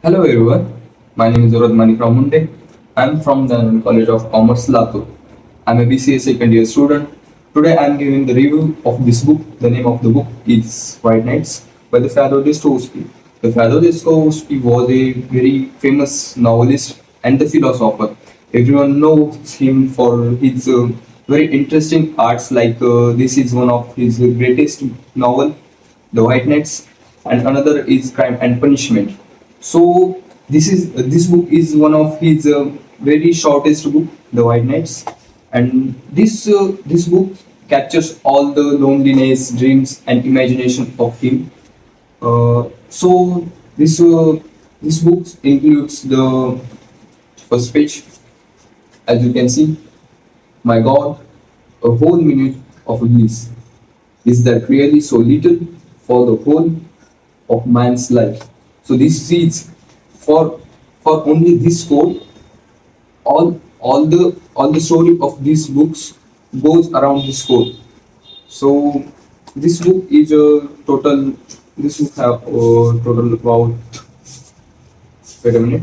Hello everyone, my name is Varad Munde. I am from the College of Commerce, Latur. I am a BCA second year student. Today I am giving the review of this book. The name of the book is White Nights by the Fyodor Dostoevsky. The Fyodor Dostoevsky was a very famous novelist and the philosopher. Everyone knows him for his very interesting arts like this is one of his greatest novel, The White Nights, and another is Crime and Punishment. So this book is one of his very shortest book, The White Nights, and this book captures all the loneliness, dreams, and imagination of him. So this book includes the first page, as you can see. My God, a whole minute of bliss. Is that really so little for the whole of man's life? So this seeds for only this code, all the story of these books goes around this code. So this book is a total. This book have a total about, wait a minute,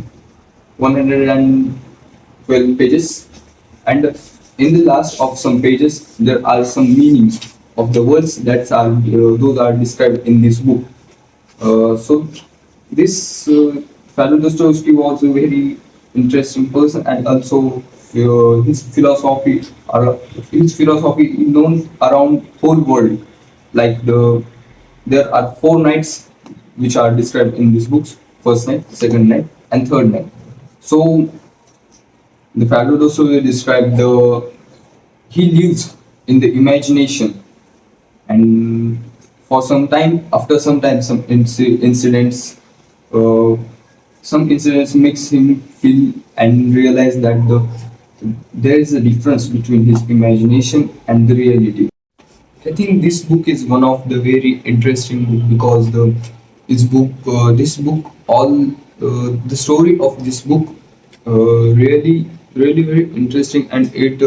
112 pages, and in the last of some pages there are some meanings of the words that are those are described in this book. So this Fyodor Dostoevsky was a very interesting person, and also his philosophy is known around whole world. Like there are four nights which are described in these books: first night, second night, and third night. So the Fyodor Dostoevsky described the he lives in the imagination, and for some time, after some time, incidents, uh, some incidents makes him feel and realize that there is a difference between his imagination and the reality. I think this book is one of the very interesting book because this book all the story of this book really very interesting, and it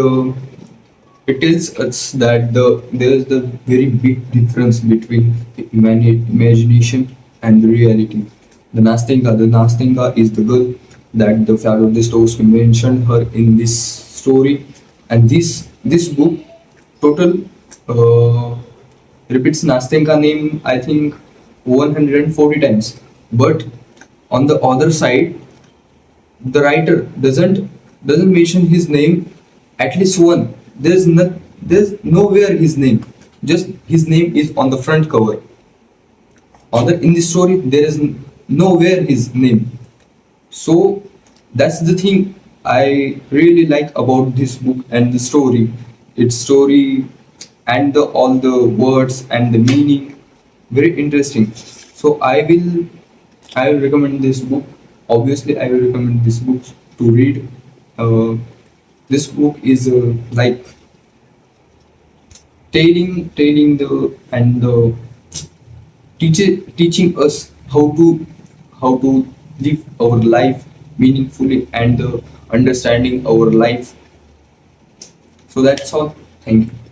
tells us that there is the very big difference between the imagination and the reality. The Nastinga is the girl that the Fyodor Dostoevsky mentioned her in this story, and this book total uh, repeats Nastinga name I think 140 times. But on the other side, the writer doesn't mention his name at least one. There's nowhere his name. Just his name is on the front cover. In the story there is nowhere his name. So that's the thing I really like about this book and the story. Its story and all the words and the meaning very interesting. So I will recommend this book. Obviously, I will recommend this book to read. Uh, this book is like telling the and the teaching us how to live our life meaningfully and understanding our life. So that's all. Thank you.